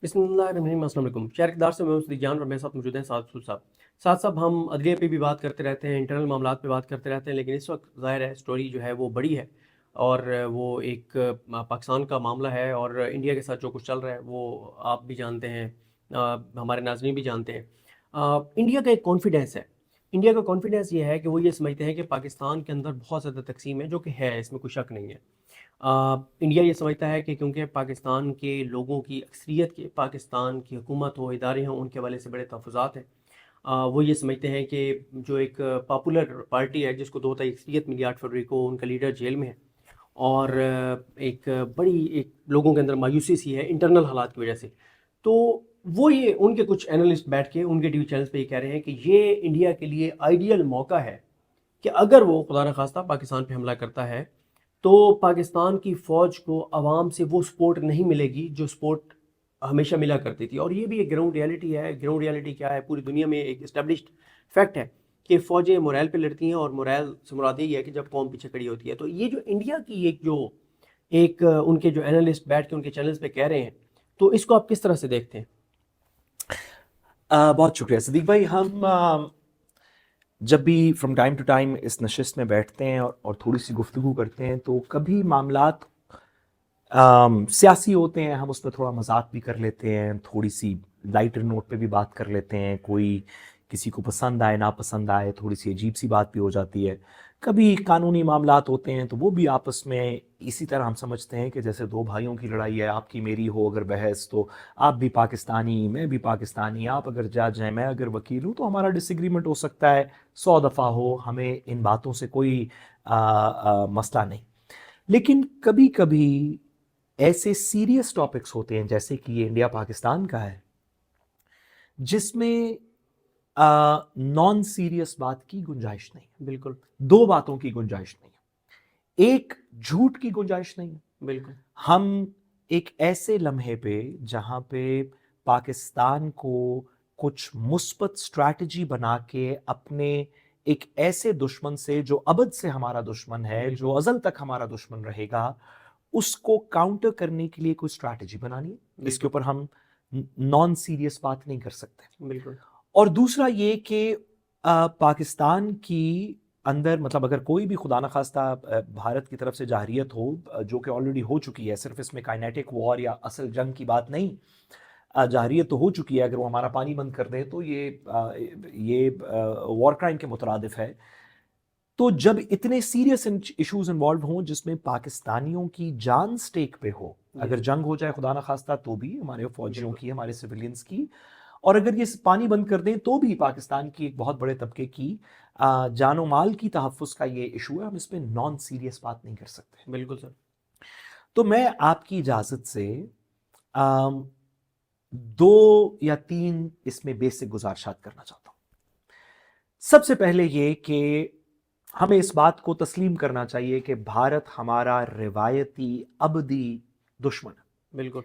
बिस्मिल्लाहिर्रहमानिर्रहीम। अस्सलाम वालेकुम। शहर किरदार से मैं हूं सदीक जान और मेरे साथ मौजूद हैं साद सूद साहब। साथ साहब हम अदलिया पे भी बात करते रहते हैं, इंटरनल मामलात पे बात करते रहते हैं, लेकिन इस वक्त ज़ाहिर है स्टोरी जो है वो बड़ी है और वो एक पाकिस्तान का मामला है और इंडिया के साथ जो कुछ चल रहा है वो आप भी जानते हैं, हमारे नाज़रीन भी जानते हैं। इंडिया का एक कॉन्फिडेंस है। इंडिया का कॉन्फिडेंस ये है कि वो ये समझते हैं कि पाकिस्तान के अंदर बहुत ज़्यादा तकसीम है, जो कि है, इसमें कोई शक नहीं है। इंडिया ये समझता है कि क्योंकि पाकिस्तान के लोगों की अक्सरियत के पाकिस्तान की हुकूमत हो, इदारे हों, उनके हवाले से बड़े तहफ़्फ़ुज़ात हैं। वो ये समझते हैं कि जो एक पॉपुलर पार्टी है जिसको 2 तारीख अक्सरियत मिली 8 फरवरी को, उनका लीडर जेल में है और एक बड़ी एक लोगों के अंदर मायूसी सी है इंटरनल हालात की वजह से। तो वो ये उनके कुछ एनालिस्ट बैठ के उनके टीवी चैनल्स पे ये कह रहे हैं कि ये इंडिया के लिए आइडियल मौका है कि अगर वो खुदा न खास्ता पाकिस्तान पे हमला करता है तो पाकिस्तान की फ़ौज को आवाम से वो सपोर्ट नहीं मिलेगी जो सपोर्ट हमेशा मिला करती थी। और ये भी एक ग्राउंड रियलिटी है। ग्राउंड रियलिटी क्या है, पूरी दुनिया में एक इस्टेब्लिश्ड फैक्ट है कि फ़ौजें मोरल पे लड़ती हैं और मोरल से मुराद यही है कि जब कौम पीछे खड़ी होती है। तो ये जो इंडिया की एक उनके जो एनालिस्ट बैठ के उनके चैनल्स पे कह रहे हैं, तो इसको आप किस तरह से देखते हैं? बहुत शुक्रिया सदीक भाई। हम जब भी फ्रॉम टाइम टू टाइम इस नशिस्त में बैठते हैं और थोड़ी सी गुफ्तगू करते हैं तो कभी मामलात सियासी होते हैं, हम उसमें थोड़ा मजाक भी कर लेते हैं, थोड़ी सी लाइटर नोट पे भी बात कर लेते हैं, कोई किसी को पसंद आए ना पसंद आए, थोड़ी सी अजीब सी बात भी हो जाती है। कभी कानूनी मामलात होते हैं तो वो भी आपस में इसी तरह हम समझते हैं कि जैसे दो भाइयों की लड़ाई है, आपकी मेरी हो अगर बहस, तो आप भी पाकिस्तानी मैं भी पाकिस्तानी, आप अगर जज हैं मैं अगर वकील हूँ, तो हमारा डिसएग्रीमेंट हो सकता है 100 दफ़ा हो, हमें इन बातों से कोई मसला नहीं। लेकिन कभी कभी ऐसे सीरियस टॉपिक्स होते हैं जैसे कि ये इंडिया पाकिस्तान का है, जिसमें नॉन सीरियस बात की गुंजाइश नहीं है। बिल्कुल। दो बातों की गुंजाइश नहीं है, एक झूठ की गुंजाइश नहीं है। बिल्कुल। हम एक ऐसे लम्हे पे जहां पे पाकिस्तान को कुछ मुस्बत स्ट्रैटेजी बना के अपने एक ऐसे दुश्मन से जो अबद से हमारा दुश्मन है, जो अजल तक हमारा दुश्मन रहेगा, उसको काउंटर करने के लिए कोई स्ट्रैटेजी बनानी है। इसके ऊपर हम नॉन सीरियस बात नहीं कर सकते। बिल्कुल। और दूसरा ये कि पाकिस्तान की अंदर, मतलब अगर कोई भी खुदा न खास्ता भारत की तरफ से जाहिरियत हो, जो कि ऑलरेडी हो चुकी है, सिर्फ इसमें काइनेटिक वॉर या असल जंग की बात नहीं, जाहिरियत तो हो चुकी है, अगर वो हमारा पानी बंद कर दें तो ये वॉर क्राइम के मुतरादिफ है। तो जब इतने सीरियस इश्यूज इन्वॉल्व हों जिसमें पाकिस्तानियों की जान स्टेक पे हो, अगर जंग हो जाए खुदा न खास्ता तो भी हमारे फौजियों की, हमारे सिविलियंस की, और अगर ये पानी बंद कर दें तो भी पाकिस्तान की एक बहुत बड़े तबके की जानो माल की तहफ़्फ़ुज़ का ये इशू है, हम इस पर नॉन सीरियस बात नहीं कर सकते। बिल्कुल सर। तो मैं आपकी इजाज़त से आम, दो या तीन इसमें बेसिक गुजारिशात करना चाहता हूं। सबसे पहले ये कि हमें इस बात को तस्लीम करना चाहिए कि भारत हमारा रिवायती अबदी दुश्मन है। बिल्कुल।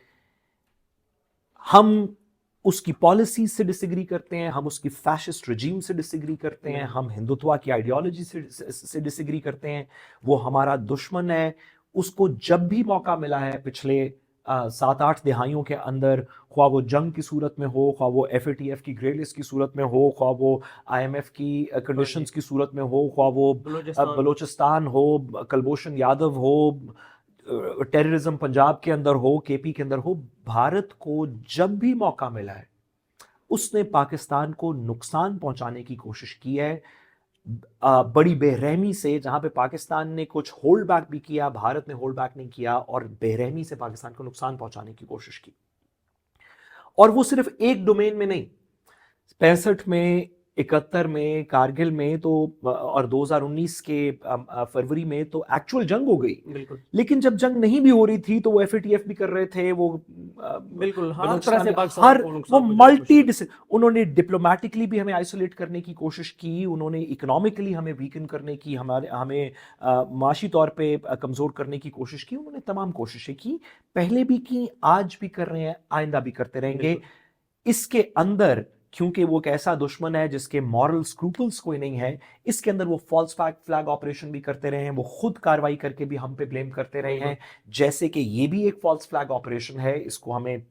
हम उसकी पॉलिसी से डिसएग्री करते हैं, हम उसकी फैशिस्ट रजीम से डिसएग्री करते हैं, हम हिंदुत्व की आइडियोलॉजी से डिसएग्री करते हैं। वो हमारा दुश्मन है। उसको जब भी मौका मिला है पिछले 7-8 दिहाइयों के अंदर, ख्वाह वो जंग की सूरत में हो, ख्वाह वो FATF की ग्रे लिस्ट की सूरत में हो, ख्वाह वो IMF की कंडीशंस की सूरत में हो, ख्वाह वो बलूचिस्तान। बलोचिस्तान हो, कलभूषण यादव हो, टेररिज्म पंजाब के अंदर हो, KP के अंदर हो, भारत को जब भी मौका मिला है उसने पाकिस्तान को नुकसान पहुंचाने की कोशिश की है, बड़ी बेरहमी से। जहां पे पाकिस्तान ने कुछ होल्ड बैक भी किया, भारत ने होल्ड बैक नहीं किया और बेरहमी से पाकिस्तान को नुकसान पहुंचाने की कोशिश की। और वो सिर्फ एक डोमेन में नहीं, 65 में, 71 में, कारगिल में, तो और 2019 के फरवरी में तो एक्चुअल जंग हो गई। बिल्कुल। लेकिन जब जंग नहीं भी हो रही थी तो वो FATF भी कर रहे थे, वो बिल्कुल, हर तरह बलूचिस्तान से में, पाकिस्तान हर को वो नुकसान पहुंचाने की कोशिश मल्टी, की। उन्होंने डिप्लोमेटिकली भी हमें आइसोलेट करने की कोशिश की, उन्होंने इकोनॉमिकली हमें वीकन करने की, हमें माशी तौर पे कमजोर करने की कोशिश की। उन्होंने तमाम कोशिशें की, पहले भी की, आज भी कर रहे हैं, आइंदा भी करते रहेंगे। इसके अंदर, क्योंकि वो एक ऐसा दुश्मन है जिसके मॉरल स्क्रूपल्स कोई नहीं है, इसके अंदर वो फॉल्स फ्लैग ऑपरेशन भी करते रहे हैं, वो खुद कार्रवाई करके भी हम पे ब्लेम करते रहे हैं, जैसे कि ये भी एक फॉल्स फ्लैग ऑपरेशन है, इसको हमें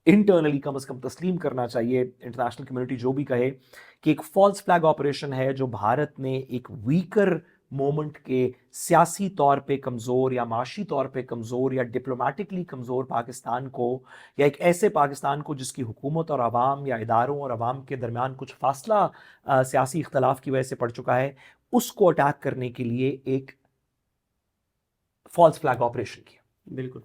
इंटरनली कम से कम तस्लीम करना चाहिए, इंटरनेशनल कम्युनिटी जो भी कहे, कि एक फॉल्स फ्लैग ऑपरेशन है जो भारत ने एक वीकर मोमेंट के सियासी तौर पे कमज़ोर या माशी तौर पे कमज़ोर या डिप्लोमेटिकली कमज़ोर पाकिस्तान को, या एक ऐसे पाकिस्तान को जिसकी हुकूमत और आवाम या इदारों और आवाम के दरमियान कुछ फासला सियासी इख्तलाफ की वजह से पड़ चुका है, उसको अटैक करने के लिए एक फॉल्स फ्लैग ऑपरेशन किया। बिल्कुल।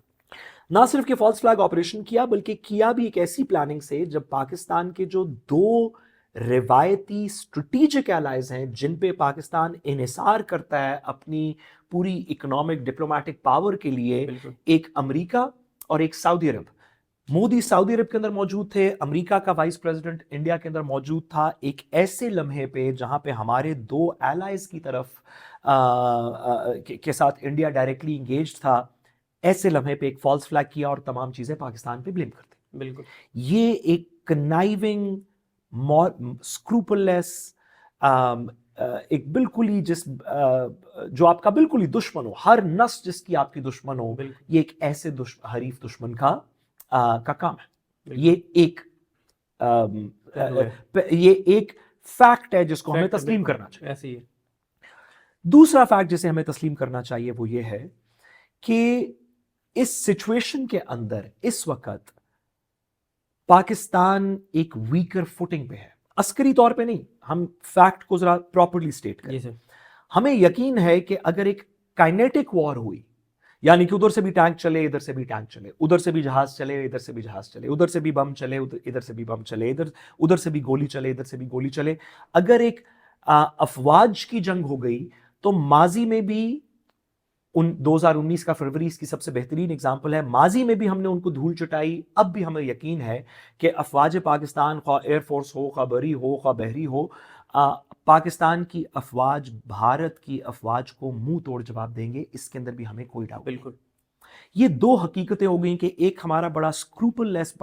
ना सिर्फ कि फॉल्स फ्लैग ऑपरेशन किया, बल्कि किया भी एक ऐसी प्लानिंग से जब पाकिस्तान के जो दो रिवायती स्ट्रेटेजिक एलाइज हैं जिन पे पाकिस्तान इन्हिसार करता है अपनी पूरी इकोनॉमिक डिप्लोमेटिक पावर के लिए, बिल्कुल। एक अमेरिका और एक सऊदी अरब। मोदी सऊदी अरब के अंदर मौजूद थे, अमेरिका का वाइस प्रेसिडेंट इंडिया के अंदर मौजूद था, एक ऐसे लम्हे पे जहां पे हमारे दो एलाइज की तरफ के साथ इंडिया डायरेक्टली इंगेज था। ऐसे लम्हे पे एक फॉल्स फ्लैग किया और तमाम चीजें पाकिस्तान पे ब्लेम करते। बिल्कुल। ये एक कनाइविंग, स्क्रूपललेस, एक बिल्कुल ही जो आपका बिल्कुल ही दुश्मन हो, हर नस जिसकी आपकी दुश्मन हो, बिल्कुल। ये एक ऐसे हरीफ दुश्मन का काम है। बिल्कुल। ये एक पहलू है। ये एक फैक्ट है जिसको हमें फैक्ट है, तस्लीम बिल्कुल करना चाहिए। ऐसे ही है। दूसरा फैक्ट जिसे हमें तस्लीम करना चाहिए वो ये है कि इस सिचुएशन के अंदर इस वक्त पाकिस्तान एक वीकर फुटिंग पे है, अस्करी तौर पे नहीं, हम फैक्ट को जरा प्रॉपर्ली स्टेट जी करें। सर। हमें यकीन है कि अगर एक काइनेटिक वॉर हुई, यानी कि उधर से भी टैंक चले, इधर से भी टैंक चले, उधर से भी जहाज चले, इधर से भी जहाज चले, उधर से भी बम चले, इधर से भी बम चले, उधर से भी गोली चले, इधर से भी गोली चले, अगर एक अफवाज की जंग हो गई, तो माजी में भी 2019 का फरवरी इसकी सबसे बेहतरीन एग्जाम्पल है। माजी में भी हमने उनको धूल चटाई, अब भी हमें यकीन है कि अफवाज पाकिस्तान, खा एयरफोर्स हो, खा बरी हो, खा बहरी हो, पाकिस्तान की अफवाज भारत की अफवाज को मुंह तोड़ जवाब देंगे, इसके अंदर भी हमें कोई डाउट नहीं। बिल्कुल। ये दो हकीकतें हो गई कि एक हमारा बड़ा स्क्रूपललेस,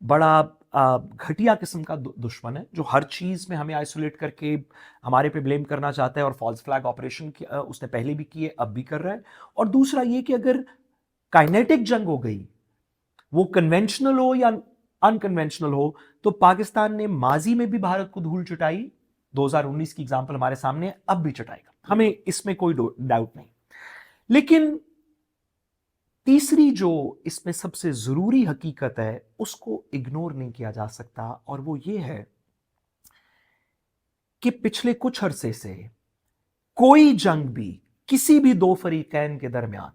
बड़ा घटिया किस्म का दुश्मन है जो हर चीज में हमें आइसोलेट करके हमारे पे ब्लेम करना चाहता है, और फॉल्स फ्लैग ऑपरेशन उसने पहले भी किए, अब भी कर रहा है। और दूसरा ये कि अगर काइनेटिक जंग हो गई, वो कन्वेंशनल हो या अनकन्वेंशनल हो, तो पाकिस्तान ने माजी में भी भारत को धूल चटाई, 2019 की एग्जाम्पल हमारे सामने है, अब भी चटाएगा, हमें इसमें कोई डाउट नहीं। लेकिन तीसरी जो इसमें सबसे जरूरी हकीकत है उसको इग्नोर नहीं किया जा सकता, और वो ये है कि पिछले कुछ अरसे से कोई जंग भी किसी भी दो फरीकैन के दरमियान,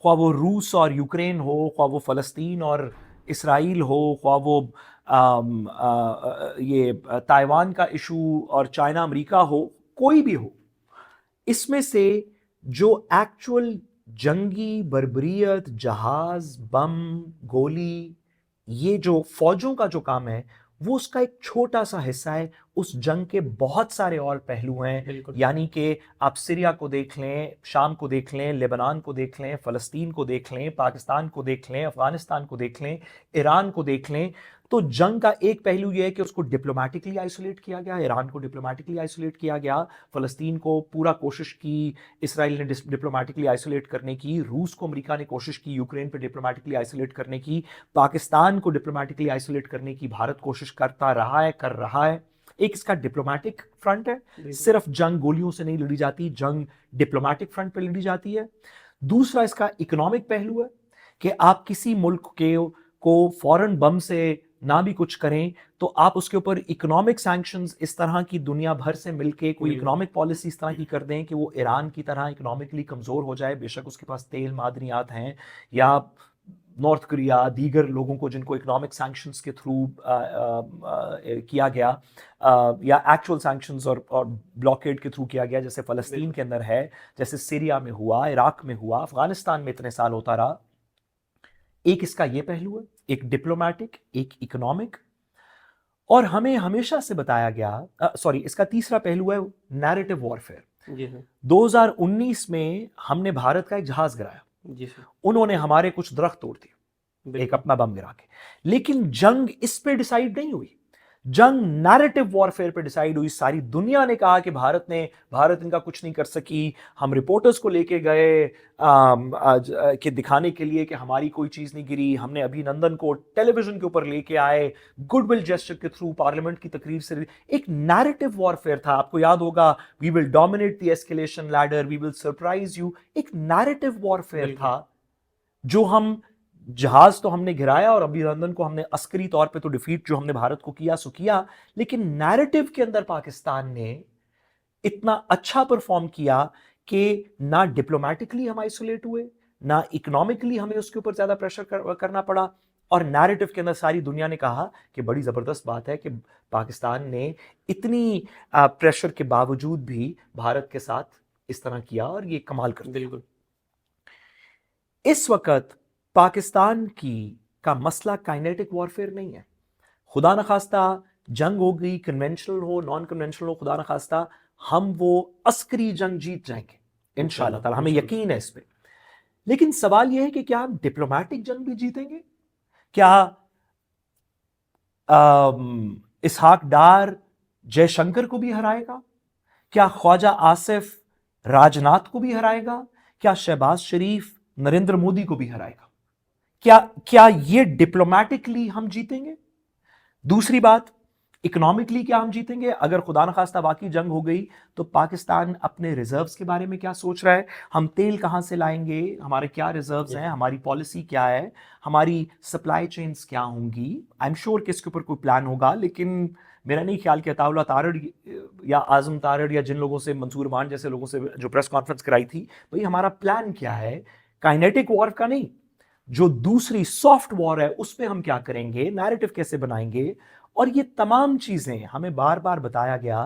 ख्वाह वो रूस और यूक्रेन हो, ख्वाह वो फलस्तीन और इसराइल हो, ख्वाह वो ये ताइवान का इशू और चाइना अमेरिका हो, कोई भी हो, इसमें से जो एक्चुअल जंगी बर्बरियत, जहाज, बम, गोली, ये जो फौजों का जो काम है, वो उसका एक छोटा सा हिस्सा है। उस जंग के बहुत सारे और पहलू हैं, बिल्कुल। यानी कि आप सीरिया को देख लें, शाम को देख लें, लेबनान को देख लें, फलस्तीन को देख लें, पाकिस्तान को देख लें, अफगानिस्तान को देख लें, ईरान को देख लें। तो जंग का एक पहलू यह है कि उसको डिप्लोमेटिकली आइसोलेट किया गया, ईरान को डिप्लोमेटिकली आइसोलेट किया गया, फलस्तीन को पूरा कोशिश की इसराइल ने डिप्लोमेटिकली आइसोलेट करने की, रूस को अमेरिका ने कोशिश की यूक्रेन पे डिप्लोमेटिकली आइसोलेट करने की, पाकिस्तान को डिप्लोमेटिकली आइसोलेट करने की भारत कोशिश करता रहा है, कर रहा है। एक इसका डिप्लोमेटिक फ्रंट है, सिर्फ जंग गोलियों से नहीं लड़ी जाती, जंग डिप्लोमेटिक फ्रंट पे लड़ी जाती है। दूसरा इसका इकोनॉमिक पहलू है कि आप किसी मुल्क के को फॉरेन बम से ना भी कुछ करें तो आप उसके ऊपर इकोनॉमिक सैंक्शंस इस तरह की दुनिया भर से मिलके कोई इकोनॉमिक पॉलिसी इस तरह की कर दें कि वो ईरान की तरह इकोनॉमिकली कमजोर हो जाए, बेशक उसके पास तेल मादनियात हैं, या नॉर्थ कोरिया, दीगर लोगों को जिनको इकोनॉमिक सैंक्शंस के थ्रू किया गया, या एक्चुअल सैंक्शंस और ब्लॉकेड के थ्रू किया गया, जैसे फलस्तीन के अंदर है, जैसे सीरिया में हुआ, इराक में हुआ, अफगानिस्तान में इतने साल होता रहा। एक इसका ये पहलू है, एक डिप्लोमेटिक, एक इकोनॉमिक, और हमें हमेशा से बताया गया, इसका तीसरा पहलू है नैरेटिव वॉरफेयर। 2019 में हमने भारत का एक जहाज गिराया, उन्होंने हमारे कुछ दरख्त तोड़ दिए एक अपना बम गिरा के, लेकिन जंग इस पे डिसाइड नहीं हुई। जंग नैरेटिव वॉरफेयर पे डिसाइड हुई। सारी दुनिया ने कहा कि भारत इनका कुछ नहीं कर सकी। हम रिपोर्टर्स को लेके गए कि दिखाने के लिए कि हमारी कोई चीज नहीं गिरी। हमने अभिनंदन को टेलीविजन के ऊपर लेके आए, गुडविल जेस्चर के थ्रू, पार्लियामेंट की तकरीर से। एक नैरेटिव वॉरफेयर था, आपको याद होगा, we will dominate the escalation ladder, we will surprise you. एक नैरेटिव वॉरफेयर था जो हम, जहाज तो हमने गिराया और अभिनंदन को हमने अस्करी तौर पे तो डिफीट जो हमने भारत को किया सो किया, लेकिन नैरेटिव के अंदर पाकिस्तान ने इतना अच्छा परफॉर्म किया कि ना डिप्लोमेटिकली हम आइसोलेट हुए, ना इकोनॉमिकली हमें उसके ऊपर ज्यादा प्रेशर करना पड़ा। और नैरेटिव के अंदर सारी दुनिया ने कहा कि बड़ी जबरदस्त बात है कि पाकिस्तान ने इतनी प्रेशर के बावजूद भी भारत के साथ इस तरह किया और ये कमाल कर दिया। बिल्कुल। इस वक्त पाकिस्तान का मसला काइनेटिक वॉरफेयर नहीं है। खुदा न खास्ता जंग हो गई, कन्वेंशनल हो, नॉन कन्वेंशनल हो, खुदा न खास्ता हम वो अस्करी जंग जीत जाएंगे इंशाल्लाह ताला, हमें यकीन है इस पे। लेकिन सवाल यह है कि क्या हम डिप्लोमेटिक जंग भी जीतेंगे? क्या इसहाक डार जयशंकर को भी हराएगा? क्या ख्वाजा आसिफ राजनाथ को भी हराएगा? क्या शहबाज शरीफ नरेंद्र मोदी को भी हराएगा? क्या ये डिप्लोमेटिकली हम जीतेंगे? दूसरी बात, इकोनॉमिकली क्या हम जीतेंगे? अगर खुदा न खास्ता वाकई जंग हो गई तो पाकिस्तान अपने रिजर्व्स के बारे में क्या सोच रहा है? हम तेल कहां से लाएंगे? हमारे क्या रिजर्व्स हैं? हमारी पॉलिसी क्या है? हमारी सप्लाई चेन्स क्या होंगी? आई एम श्योर कि इसके ऊपर कोई प्लान होगा, लेकिन मेरा नहीं ख्याल कि अताउल्लाह तारड़ या आजम तारड़ या जिन लोगों से, मंसूर मान जैसे लोगों से जो प्रेस कॉन्फ्रेंस कराई थी, भाई हमारा प्लान क्या है? काइनेटिक वॉर का नहीं, जो दूसरी सॉफ्ट वॉर है उसमें हम क्या करेंगे, नैरेटिव कैसे बनाएंगे? और ये तमाम चीजें हमें बार बार बताया गया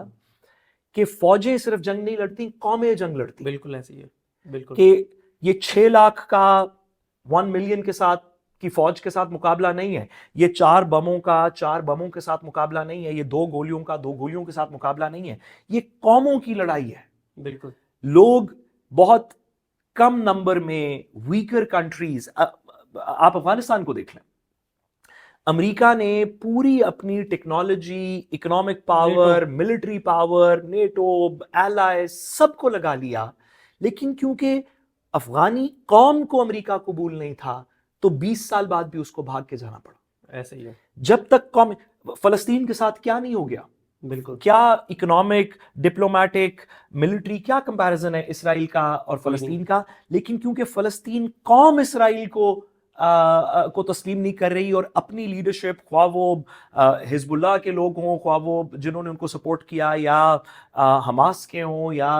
कि फौजें सिर्फ जंग नहीं लड़ती, कौमें जंग लड़ती। बिल्कुल ऐसी है, बिल्कुल। कि ये 6 लाख का 1 मिलियन के साथ की फौज के साथ मुकाबला नहीं है, ये 4 बमों के साथ मुकाबला नहीं है, ये 2 गोलियों के साथ मुकाबला नहीं है, ये कौमों की लड़ाई है। बिल्कुल। लोग बहुत कम नंबर में, वीकर कंट्रीज, आप अफगानिस्तान को देख लें, अमेरिका ने पूरी अपनी technology, economic power, military power, NATO, ally सबको लगा लिया, लेकिन क्योंकि अफगानी कौम को अमेरिका कबूल नहीं था तो 20 साल बाद भी उसको भाग के जाना पड़ा। ऐसे ही है। जब तक कौम, फलस्तीन के साथ क्या नहीं हो गया? बिल्कुल। क्या इकोनॉमिक, डिप्लोमेटिक, मिलिट्री क्या कंपैरिजन है इसराइल का और फलस्तीन का? लेकिन क्योंकि फलस्तीन कौम इसराइल को तस्लीम नहीं कर रही और अपनी लीडरशिप, ख्वाह वो हिजबुल्लाह के लोग हों, ख्वाह वो जिन्होंने उनको सपोर्ट किया, या हमास के हों या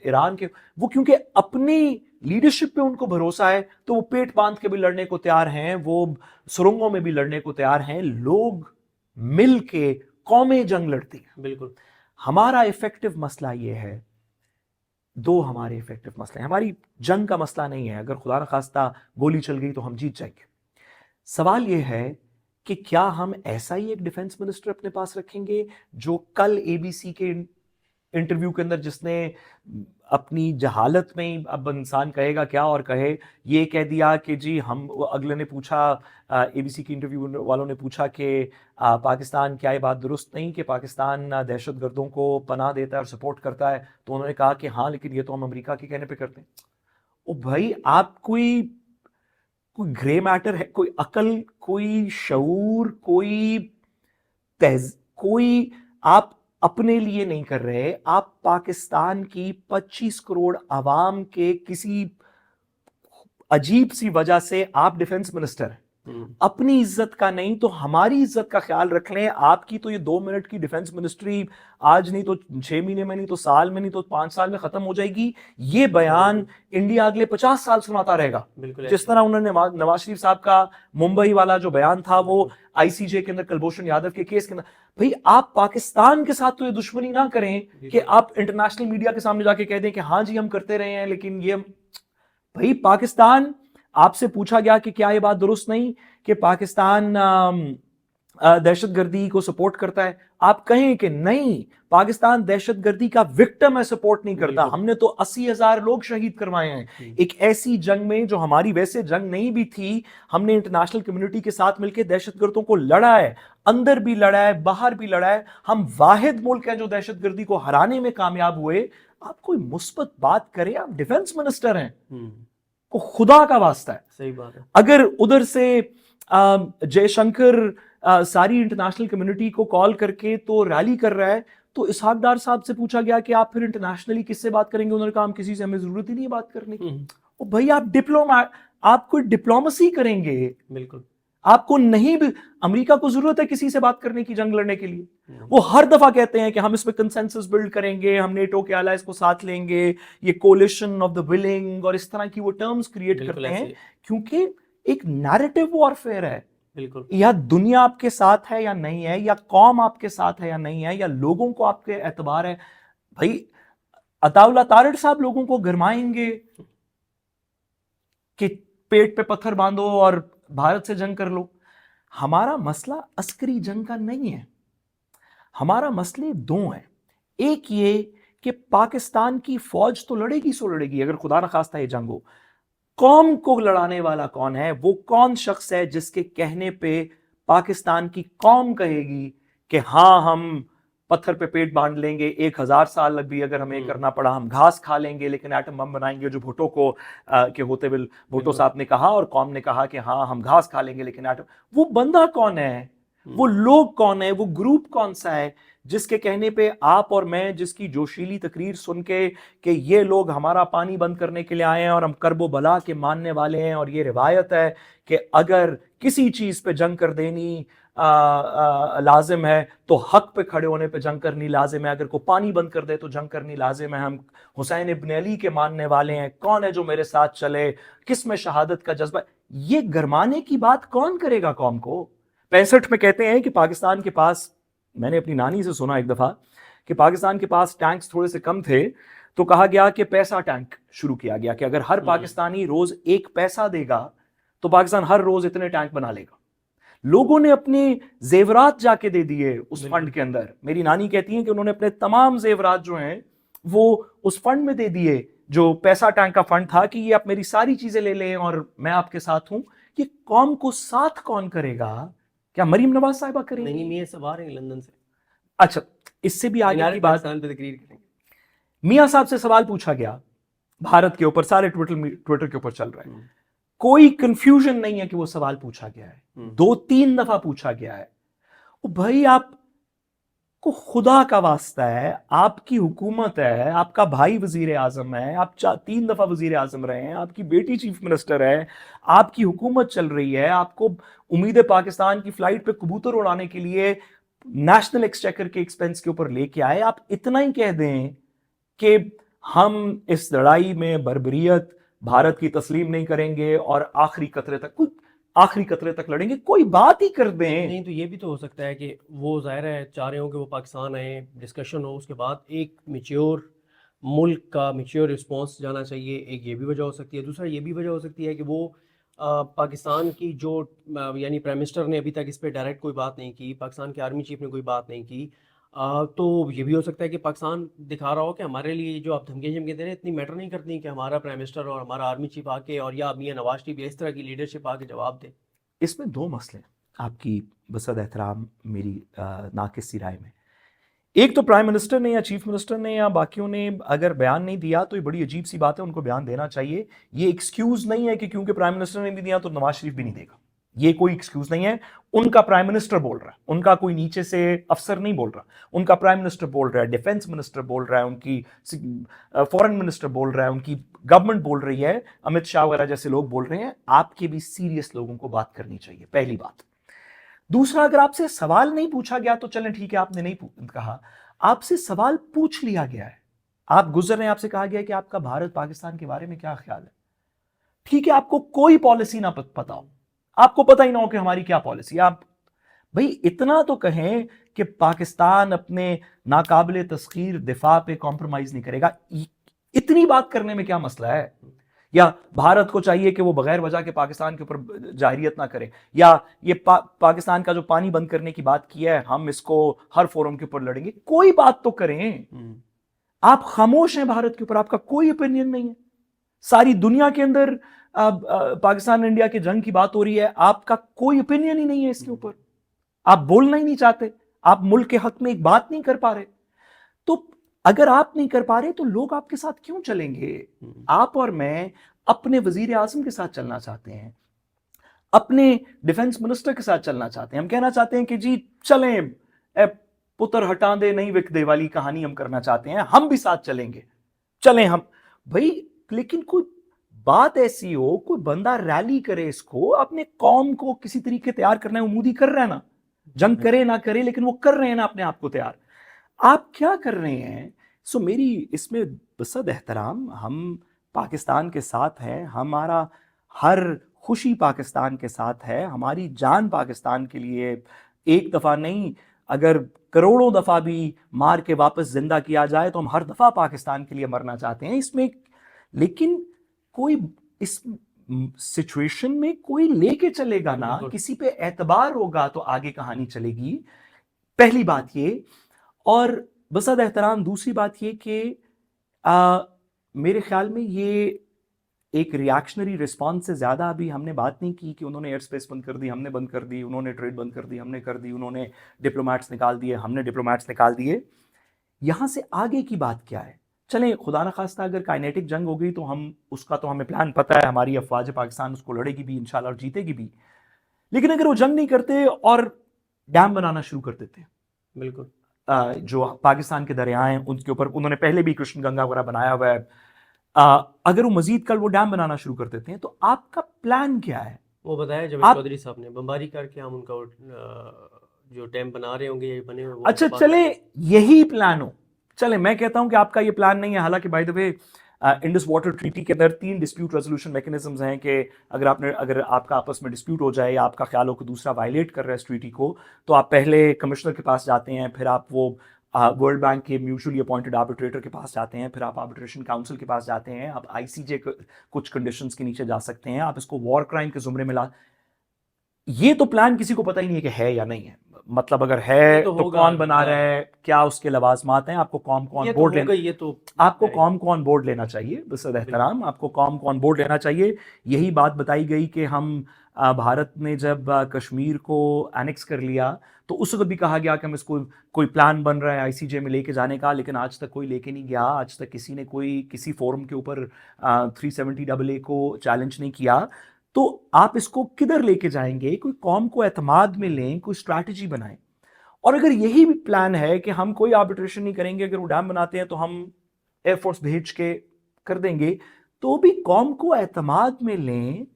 ईरान के, वो क्योंकि अपनी लीडरशिप पे उनको भरोसा है तो वो पेट बांध के भी लड़ने को तैयार हैं, वो सुरंगों में भी लड़ने को तैयार हैं। लोग मिल के कौमें जंग लड़ती हैं। बिल्कुल। हमारा इफेक्टिव मसला ये है, दो हमारे इफेक्टिव मसले हैं। हमारी जंग का मसला नहीं है, अगर खुदा न खास्ता गोली चल गई तो हम जीत जाएंगे। सवाल यह है कि क्या हम ऐसा ही एक डिफेंस मिनिस्टर अपने पास रखेंगे जो कल एबीसी के इंटरव्यू के अंदर, जिसने अपनी जहालत में ही, अब इंसान कहेगा क्या और कहे, ये कह दिया कि जी हम, अगले ने पूछा, एबीसी के इंटरव्यू वालों ने पूछा कि पाकिस्तान, क्या ये बात दुरुस्त नहीं कि पाकिस्तान दहशतगर्दों को पनाह देता है और सपोर्ट करता है? तो उन्होंने कहा कि हाँ, लेकिन ये तो हम अमेरिका के कहने पे करते हैं। ओ भाई, आप कोई ग्रे मैटर है, कोई अकल, कोई शऊर, कोई आप अपने लिए नहीं कर रहे, आप पाकिस्तान की 25 करोड़ आवाम के किसी अजीब सी वजह से आप डिफेंस मिनिस्टर हैं। अपनी इज्जत का नहीं तो हमारी इज्जत का ख्याल रख लें। आपकी तो ये 2 मिनट की डिफेंस मिनिस्ट्री आज नहीं तो 6 महीने में, नहीं तो साल में, नहीं तो 5 साल में खत्म हो जाएगी। ये बयान इंडिया अगले 50 साल सुनाता रहेगा। जिस तरह उन्होंने नवाज शरीफ साहब का मुंबई वाला जो बयान था, वो आईसीजे के अंदर कुलभूषण यादव के केस के अंदर, भाई आप पाकिस्तान के साथ तो ये दुश्मनी ना करें कि आप इंटरनेशनल मीडिया के सामने जाके कह दें कि हाँ जी हम करते रहे हैं, लेकिन ये, भाई पाकिस्तान, आपसे पूछा गया कि क्या ये बात दुरुस्त नहीं कि पाकिस्तान दहशतगर्दी को सपोर्ट करता है, आप कहें कि नहीं पाकिस्तान दहशतगर्दी का विक्टिम है, सपोर्ट नहीं करता। हमने तो 80,000 लोग शहीद करवाए हैं एक ऐसी जंग में जो हमारी वैसे जंग नहीं भी थी। हमने इंटरनेशनल कम्युनिटी के साथ मिलकर दहशतगर्दों को लड़ा है, अंदर भी लड़ा है, बाहर भी लड़ा है। हम वाहिद मुल्क हैं जो दहशतगर्दी को हराने में कामयाब हुए। आप कोई मुस्बत बात करें, आप डिफेंस मिनिस्टर हैं, को खुदा का वास्ता है। सही बात है। अगर उधर से जयशंकर सारी इंटरनेशनल कम्युनिटी को कॉल करके तो रैली कर रहा है, तो इसहाक डार साहब से पूछा गया कि आप फिर इंटरनेशनली किससे बात करेंगे? उन्होंने कहा हम किसी से, हमें जरूरत ही नहीं बात करने की। ओ भाई, आप कोई डिप्लोमेसी करेंगे? बिल्कुल। आपको नहीं भी, अमेरिका को जरूरत है किसी से बात करने की जंग लड़ने के लिए? वो हर दफा कहते हैं कि हम इसमें कंसेंसस बिल्ड करेंगे, हम नेटो के अलायंस को साथ लेंगे, ये कोलिशन ऑफ द विलिंग और इस तरह की वो टर्म्स क्रिएट करते हैं, क्योंकि एक नैरेटिव वॉरफेयर है। बिल्कुल। या दुनिया आपके साथ है या नहीं है, या कौम आपके साथ है या नहीं है, या लोगों को आपके एतबार है। भाई अताउल्ला तारड़ साहब लोगों को गरमाएंगे कि पेट पे पत्थर बांधो और भारत से जंग कर लो। हमारा मसला अस्करी जंग का नहीं है, हमारा मसले दो हैं। एक ये कि पाकिस्तान की फौज तो लड़ेगी सो लड़ेगी, अगर खुदा न खास्ता ये जंग हो। कौम को लड़ाने वाला कौन है? वो कौन शख्स है जिसके कहने पे पाकिस्तान की कौम कहेगी कि हाँ हम पत्थर पे पेट बांध लेंगे, 1000 साल भी अगर हमें करना पड़ा, हम घास खा लेंगे लेकिन एटम बम बनाएंगे, जो भुट्टो को के होते हुए भुट्टो साहब ने कहा और कौम ने कहा कि हाँ हम घास खा लेंगे लेकिन एटम। वो बंदा कौन है? वो लोग कौन है? वो ग्रुप कौन सा है जिसके कहने पे आप और मैं, जिसकी जोशीली तकरीर सुन के कि ये लोग हमारा पानी बंद करने के लिए आए हैं और हम करबो बला के मानने वाले हैं, और ये रिवायत है कि अगर किसी चीज पे जंग कर देनी लाजिम है तो हक पे खड़े होने पे जंग करनी लाजिम है, अगर को पानी बंद कर दे तो जंग करनी लाजिम है। हम हुसैन इब्न अली के मानने वाले हैं, कौन है जो मेरे साथ चले, किस में शहादत का जज्बा। ये गरमाने की बात कौन करेगा कौम को? 65 में कहते हैं कि पाकिस्तान के पास, मैंने अपनी नानी से सुना एक दफा कि पाकिस्तान के पास टैंक्स थोड़े से कम थे, तो कहा गया कि पैसा टैंक शुरू किया गया कि अगर हर पाकिस्तानी रोज 1 पैसा देगा तो पाकिस्तान हर रोज इतने टैंक बना लेगा। लोगों ने अपने जेवरात जाके दे दिए उस फंड के अंदर। मेरी नानी कहती है कि उन्होंने अपने तमाम जेवरात जो हैं वो उस फंड में दे दिए, जो पैसा टैंक का फंड था, कि ये आप मेरी सारी चीजें ले लें और मैं आपके साथ हूं। ये कौम को साथ कौन करेगा? क्या मरीम नवाज साहिबा करेंगी? नहीं, मियां साहब आ रहे हैं लंदन से। अच्छा, इससे भी आगे की बात, पे तकरीर करेंगे। मियां साहब से सवाल पूछा गया भारत के ऊपर, सारे ट्विटर के ऊपर चल रहा है, कोई कंफ्यूजन नहीं है कि वो सवाल पूछा गया है, 2-3 दफा पूछा गया है। ओ भाई, आप को खुदा का वास्ता है, आपकी हुकूमत है, आपका भाई वजीर आजम है, आप 3 दफा वजीर आजम रहे हैं, आपकी बेटी चीफ मिनिस्टर है, आपकी हुकूमत चल रही है, आपको उम्मीद है पाकिस्तान की फ्लाइट पे कबूतर उड़ाने के लिए नेशनल एक्सचेकर के एक्सपेंस के ऊपर लेके आए। आप इतना ही कह दें कि हम इस लड़ाई में बर्बरियत भारत की तस्लीम नहीं करेंगे और आखिरी कतरे तक लड़ेंगे, कोई बात ही कर दें। नहीं, तो ये भी तो हो सकता है कि वो ज़ाहिर है चाह रहे हो कि वो पाकिस्तान आए, डिस्कशन हो, उसके बाद एक मैच्योर मुल्क का मैच्योर रिस्पॉन्स जाना चाहिए। एक ये भी वजह हो सकती है। दूसरा ये भी वजह हो सकती है कि वो पाकिस्तान की जो यानी प्राइम मिनिस्टर ने अभी तक इस पर डायरेक्ट कोई बात नहीं की, पाकिस्तान के आर्मी चीफ ने कोई बात नहीं की, तो ये भी हो सकता है कि पाकिस्तान दिखा रहा हो कि हमारे लिए जो आप धमकी दे रहे हैं इतनी मैटर नहीं करती कि हमारा प्राइम मिनिस्टर और हमारा आर्मी चीफ आके, और या मियां नवाज शरीफ इस तरह की लीडरशिप आके जवाब दे। इसमें 2 मसले आपकी बसद एहतराम मेरी नाकिस राय में। एक तो प्राइम मिनिस्टर ने या चीफ मिनिस्टर ने या बाकियों ने अगर बयान नहीं दिया तो ये बड़ी अजीब सी बात है, उनको बयान देना चाहिए। ये एक्सक्यूज नहीं है कि क्योंकि प्राइम मिनिस्टर ने भी दिया तो नवाज शरीफ भी नहीं देगा, ये कोई एक्सक्यूज नहीं है। उनका प्राइम मिनिस्टर बोल रहा है, उनका कोई नीचे से अफसर नहीं बोल रहा, उनका प्राइम मिनिस्टर बोल रहा है, डिफेंस मिनिस्टर बोल रहा है, उनकी फॉरेन मिनिस्टर बोल रहा है, उनकी गवर्नमेंट बोल रही है, अमित शाह वगैरह जैसे लोग बोल रहे हैं। आपके भी सीरियस लोगों को बात करनी चाहिए, पहली बात। दूसरा, अगर आपसे सवाल नहीं पूछा गया तो चलें ठीक है, आपने नहीं कहा, आपसे सवाल पूछ लिया गया है, आप गुजर रहे हैं, आपसे कहा गया है कि आपका भारत पाकिस्तान के बारे में क्या ख्याल है। ठीक है, आपको कोई पॉलिसी ना पता हो, आपको पता ही ना हो कि हमारी क्या पॉलिसी, आप भाई इतना तो कहें कि पाकिस्तान अपने नाकाबिले तस्खीर दिफा पे कॉम्प्रोमाइज नहीं करेगा। इतनी बात करने में क्या मसला है? या भारत को चाहिए कि वो बगैर वजह के पाकिस्तान के ऊपर जाहिरियत ना करें, या ये पाकिस्तान का जो पानी बंद करने की बात की है हम इसको हर फोरम के ऊपर लड़ेंगे। कोई बात तो करें। आप खामोश हैं भारत के ऊपर, आपका कोई ओपिनियन नहीं है। सारी दुनिया के अंदर पाकिस्तान इंडिया की जंग की बात हो रही है, आपका कोई ओपिनियन ही नहीं है इसके ऊपर। आप बोलना ही नहीं चाहते, आप मुल्क के हक में एक बात नहीं कर पा रहे। तो अगर आप नहीं कर पा रहे तो लोग आपके साथ क्यों चलेंगे? आप और मैं अपने वजीर आजम के साथ चलना चाहते हैं, अपने डिफेंस मिनिस्टर के साथ चलना चाहते हैं। हम कहना चाहते हैं कि जी चलें, पुत्र हटा दे नहीं विक दे वाली कहानी हम करना चाहते हैं, हम भी साथ चलेंगे, चलें हम भाई। लेकिन कोई बात ऐसी हो, कोई बंदा रैली करे, इसको अपने कौम को किसी तरीके तैयार करना है। उमूदी कर रहे हैं ना, जंग करे ना करे, लेकिन वो कर रहे हैं ना अपने आप को तैयार। आप क्या कर रहे हैं? सो मेरी इसमें बसद एहतराम, हम पाकिस्तान के साथ हैं, हमारा हर खुशी पाकिस्तान के साथ है, हमारी जान पाकिस्तान के लिए। एक दफ़ा नहीं, अगर करोड़ों दफ़ा भी मार के वापस जिंदा किया जाए तो हम हर दफ़ा पाकिस्तान के लिए मरना चाहते हैं इसमें। लेकिन कोई इस सिचुएशन में कोई लेके चलेगा ना, किसी पे एतबार होगा तो आगे कहानी चलेगी। पहली बात ये। और बसद एहतराम दूसरी बात ये कि मेरे ख्याल में ये एक रिएक्शनरी रिस्पॉन्स से ज़्यादा अभी हमने बात नहीं की कि उन्होंने एयर स्पेस बंद कर दी, हमने बंद कर दी, उन्होंने ट्रेड बंद कर दी, हमने कर दी, उन्होंने डिप्लोमेट्स निकाल दिए, हमने डिप्लोमेट्स निकाल दिए। यहाँ से आगे की बात क्या है? चलें खुदा न खास्ता अगर काइनेटिक जंग हो गई तो हम उसका तो हमें प्लान पता है, हमारी अफवाज पाकिस्तान उसको लड़ेगी भी इंशाल्लाह और जीतेगी भी। लेकिन अगर वो जंग नहीं करते और डैम बनाना शुरू कर देते, बिल्कुल जो पाकिस्तान के दरिया हैं उनके ऊपर उन्होंने पहले भी कृष्ण गंगा वगैरह बनाया हुआ है, अगर वो मजीद कल वो डैम बनाना शुरू कर देते हैं तो आपका प्लान क्या है? वो बताया जावेद आप चौधरी साहब ने, बमबारी करके हम उनका जो डैम बना रहे होंगे, ये बने हुए वो अच्छा बाद चले यही प्लान हो, चले मैं कहता हूं कि आपका ये प्लान नहीं है। हालांकि by the way Indus water treaty के अंदर 3 डिस्प्यूट रेजोल्यूशन मैकेनिज्म्स हैं कि अगर आपका आपस में डिस्प्यूट हो जाए या आपका ख्याल हो कि दूसरा वायलेट कर रहा है इस ट्रीटी को, तो आप पहले कमिश्नर के पास जाते हैं, फिर आप वो वर्ल्ड बैंक के म्यूचुअली अपॉइंटेड आर्बिट्रेटर के पास जाते हैं, फिर आप आर्बिट्रेशन काउंसिल के पास जाते हैं, आप आईसीजे कुछ कंडीशंस के नीचे जा सकते हैं, आप इसको वॉर क्राइम के जुमरे में ला। ये तो प्लान किसी को पता ही नहीं है कि है या नहीं है। मतलब अगर ये है तो तो होगा। कौन बना रहा है, क्या उसके लवाजमात हैं, आपको कौन कौन ये तो बोर्ड होगा, लेना, ये तो आपको है। कौन कौन बोर्ड लेना चाहिए। बसद एहतराम आपको कौन कौन बोर्ड लेना चाहिए। यही बात बताई गई कि हम भारत ने जब कश्मीर को एनेक्स कर लिया तो उस वक्त भी कहा गया कि हम इसको कोई प्लान बन रहा है आईसीजे में लेके जाने का, लेकिन आज तक कोई लेके नहीं गया। आज तक किसी ने कोई किसी फोरम के ऊपर 370 को चैलेंज नहीं किया। तो आप इसको किधर लेके जाएंगे? कोई कौम को एतमाद में लें, कोई स्ट्रैटेजी बनाएं। और अगर यही भी प्लान है कि हम कोई आर्बिट्रेशन नहीं करेंगे, अगर वो डैम बनाते हैं तो हम एयरफोर्स भेज के कर देंगे, तो भी कौम को एतमाद में लें।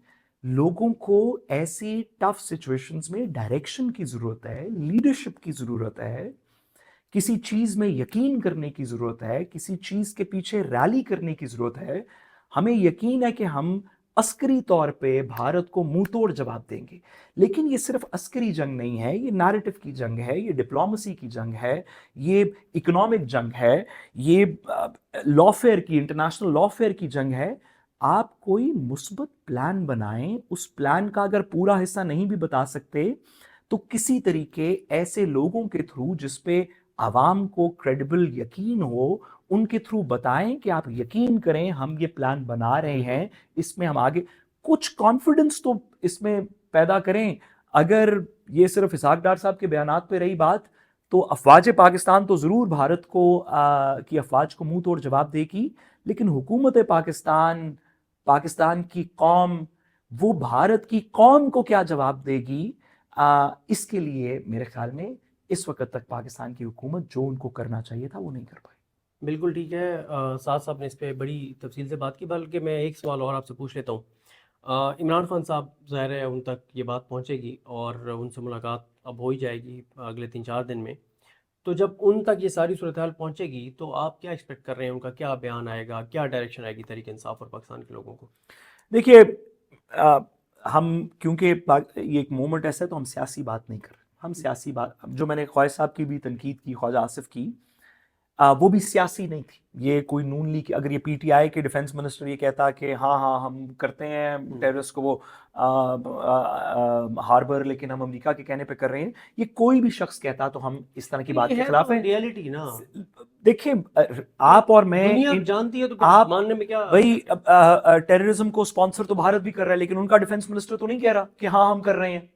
लोगों को ऐसी टफ सिचुएशंस में डायरेक्शन की जरूरत है, लीडरशिप की जरूरत है, किसी चीज में यकीन करने की जरूरत है, किसी चीज के पीछे रैली करने की जरूरत है। हमें यकीन है कि हम अस्करी तौर पे भारत को मुंह तोड़ जवाब देंगे। लेकिन ये सिर्फ अस्करी जंग नहीं है, ये नैरेटिव की जंग है, ये डिप्लोमेसी की जंग है, ये इकोनॉमिक जंग है, ये लॉफेयर की, इंटरनेशनल लॉफेयर की जंग है। आप कोई मुस्बत प्लान बनाएं, उस प्लान का अगर पूरा हिस्सा नहीं भी बता सकते तो किसी तरीके ऐसे लोगों के थ्रू जिसपे आवाम को क्रेडिबल यकीन हो, उनके थ्रू बताएं कि आप यकीन करें हम ये प्लान बना रहे हैं, इसमें हम आगे कुछ कॉन्फिडेंस तो इसमें पैदा करें। अगर ये सिर्फ इसहाक डार साहब के बयानात पे रही बात, तो अफवाज पाकिस्तान तो ज़रूर भारत को की अफवाज को मुंह तोड़ जवाब देगी, लेकिन हुकूमत पाकिस्तान, पाकिस्तान की कौम, वो भारत की कौम को क्या जवाब देगी? इसके लिए मेरे ख्याल में इस वक्त तक पाकिस्तान की हुकूमत जो उनको करना चाहिए था वो नहीं कर पाई। बिल्कुल ठीक है। साथ साहब ने इस पे बड़ी तफसील से बात की, बल्कि मैं एक सवाल और आपसे पूछ लेता हूँ। इमरान खान साहब, ज़ाहिर है उन तक ये बात पहुँचेगी और उनसे मुलाकात अब हो ही जाएगी अगले 3-4 दिन में। तो जब उन तक ये सारी सूरत हाल पहुँचेगी तो आप क्या एक्सपेक्ट कर रहे हैं, उनका क्या बयान आएगा, क्या डायरेक्शन आएगी तहरीक इंसाफ और पाकिस्तान के लोगों को? देखिए, हम क्योंकि ये एक मोमेंट ऐसा है तो हम सियासी बात नहीं कर रहे। हम सियासी बात, जो मैंने ख्वाजा साहब की भी तनकीद की, ख्वाजा आसिफ की, वो भी सियासी नहीं थी। ये कोई नून लीग, अगर ये पीटीआई के डिफेंस मिनिस्टर ये कहता कि हाँ हाँ हम करते हैं टेररिस्ट को वो हार्बर, लेकिन हम अमेरिका के कहने पे कर रहे हैं, ये कोई भी शख्स कहता तो हम इस तरह की बात ये के है खिलाफ तो हैं। रियलिटी ना, देखिए आप और मैं दुनिया जानती है तो फिर आप मानने में क्या। भाई टेररिज्म को स्पॉन्सर तो भारत भी कर रहा है, लेकिन उनका डिफेंस मिनिस्टर तो नहीं कह रहा कि हाँ हम कर रहे हैं।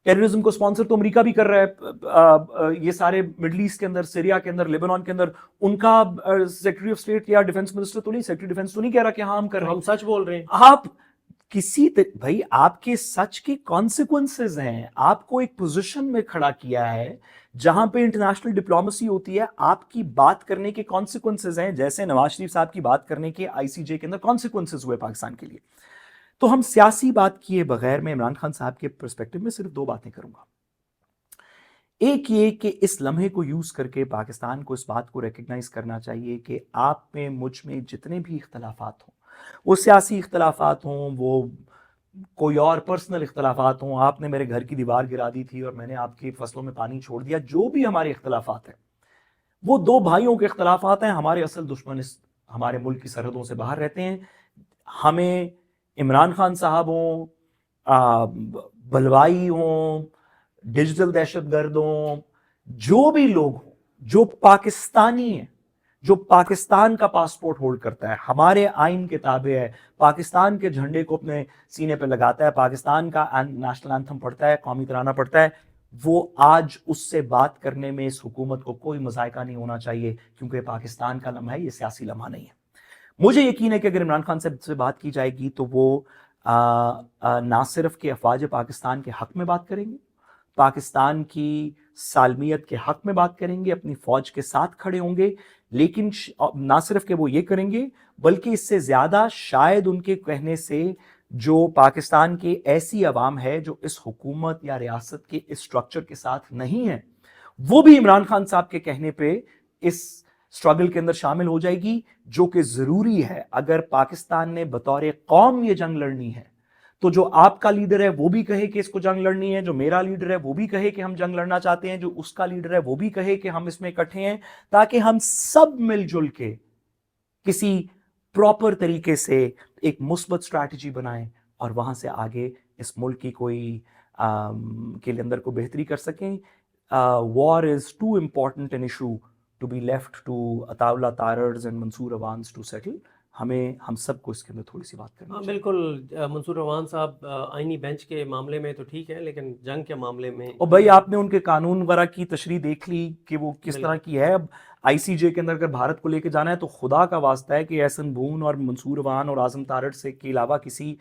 टेररिज्म को स्पॉन्सर तो अमेरिका भी कर रहा है, ये सारे मिडल ईस्ट के अंदर, सीरिया के अंदर, लेबनान के अंदर, उनका सेक्रेटरी ऑफ स्टेट या डिफेंस मिनिस्टर तो नहीं, सेक्रेटरी डिफेंस तो नहीं कह रहा कि हाँ हम कर तो रहे हम हैं। सच बोल रहे हैं। आप भाई आपके सच के कॉन्सिक्वेंसेस हैं। आपको एक पोजीशन में खड़ा किया है जहां पे इंटरनेशनल डिप्लोमेसी होती है, आपकी बात करने के कॉन्सिक्वेंसेस हैं, जैसे नवाज शरीफ साहब की बात करने के आईसीजे के अंदर कॉन्सिक्वेंसेस हुए पाकिस्तान के लिए। तो हम सियासी बात किए बगैर मैं इमरान खान साहब के पर्सपेक्टिव में सिर्फ दो बातें करूंगा। एक ये कि इस लम्हे को यूज करके पाकिस्तान को इस बात को रिकग्नाइज करना चाहिए कि आप में मुझ में जितने भी इख्तलाफात हों, वो सियासी इख्तलाफात हों, वो कोई और पर्सनल इख्तलाफात हों, आपने मेरे घर की दीवार गिरा दी थी और मैंने आपकी फसलों में पानी छोड़ दिया, जो भी हमारे इख्तलाफात हैं वो दो भाइयों के इख्तलाफात हैं। हमारे असल दुश्मन इस हमारे मुल्क की सरहदों से बाहर रहते हैं। हमें इमरान खान साहब हों, बलवाई हों, डिजिटल दहशतगर्द हों, जो भी लोग हों जो पाकिस्तानी है, जो पाकिस्तान का पासपोर्ट होल्ड करता है, हमारे आइन के ताबे है, पाकिस्तान के झंडे को अपने सीने पर लगाता है, पाकिस्तान का नेशनल एंथम पढ़ता है, कौमी तराना पढ़ता है, वो आज उससे बात करने में इस हुकूमत को कोई मजायका नहीं होना चाहिए, क्योंकि पाकिस्तान का लम्हा है, ये सियासी लम्हा नहीं है। मुझे यकीन है कि अगर इमरान खान से बात की जाएगी तो वो ना सिर्फ के अफवाज पाकिस्तान के हक में बात करेंगे, पाकिस्तान की सालमियत के हक में बात करेंगे, अपनी फौज के साथ खड़े होंगे, लेकिन ना सिर्फ कि वो ये करेंगे, बल्कि इससे ज्यादा शायद उनके कहने से जो पाकिस्तान की ऐसी अवाम है जो इस हुकूमत या रियासत के इस स्ट्रक्चर के साथ नहीं है, वो भी इमरान खान साहब के कहने पे इस स्ट्रगल के अंदर शामिल हो जाएगी, जो कि जरूरी है। अगर पाकिस्तान ने बतौर कौम ये जंग लड़नी है, तो जो आपका लीडर है वो भी कहे कि इसको जंग लड़नी है, जो मेरा लीडर है वो भी कहे कि हम जंग लड़ना चाहते हैं, जो उसका लीडर है वो भी कहे कि हम इसमें इकट्ठे हैं, ताकि हम सब मिलजुल के किसी प्रॉपर तरीके से एक मुस्बत स्ट्रैटेजी बनाएं और वहां से आगे इस मुल्क की कोई के लिए अंदर को बेहतरी कर सकें। War is too important an issue to be left to Ataullah Tarars and Mansoor Awans to settle. हम सबको इसके अंदर थोड़ी सी बात करनी हाँ चाहिए। बिल्कुल, मंसूर अवान साहब आईनी बेंच के मामले में तो ठीक है, लेकिन जंग के मामले में और भाई आपने उनके कानून वगैरह की तशरीह देख ली कि वो किस तरह बिल्कुल। की है। अब आईसीजे के अंदर अगर भारत को लेके जाना है तो खुदा का वास्ता है कि एहसन बून और मंसूर अवान और आजम तारड़ से के अलावा किसी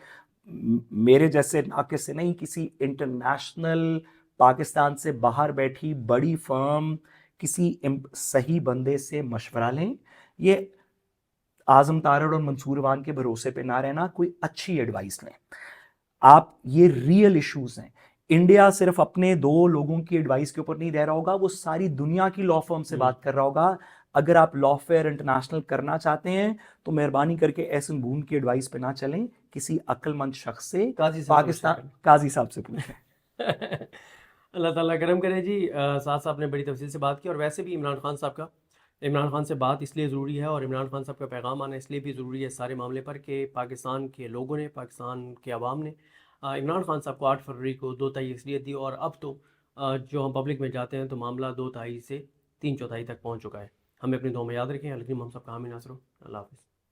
मेरे जैसे नाकिस से नहीं, किसी इंटरनेशनल पाकिस्तान से बाहर बैठी बड़ी फर्म, किसी सही बंदे से मशवरा लें। ये आजम तारड़ और मंसूर अवान के भरोसे पे ना रहना, कोई अच्छी एडवाइस लें आप। ये रियल इश्यूज हैं। इंडिया सिर्फ अपने दो लोगों की एडवाइस के ऊपर नहीं रह रहा होगा, वो सारी दुनिया की लॉ फर्म से बात कर रहा होगा। अगर आप लॉ फेयर इंटरनेशनल करना चाहते हैं तो मेहरबानी करके एहसन बून की एडवाइस पे ना चलें, किसी अक्लमंद शख्स से, काजी साहब पाकिस्तान काजी साहब से पूछें। अल्लाह ताला करम करे जी। साथ साहब ने बड़ी तफसील से बात की, और वैसे भी इमरान खान से बात इसलिए ज़रूरी है और इमरान खान साहब का पैगाम आना इसलिए भी ज़रूरी है इस सारे मामले पर कि पाकिस्तान के लोगों ने, पाकिस्तान के अवाम ने इमरान खान साहब को 8 फरवरी को 2 तिहाई अक्सरियत दी, और अब तो जो हम पब्लिक में जाते हैं तो मामला 2 तिहाई से 3 चौथाई तक पहुँच चुका है। हमें अपनी दुआ में याद रखें। अलगनी हम सब का हामी नासरो। अल्लाह हाफ़िज़।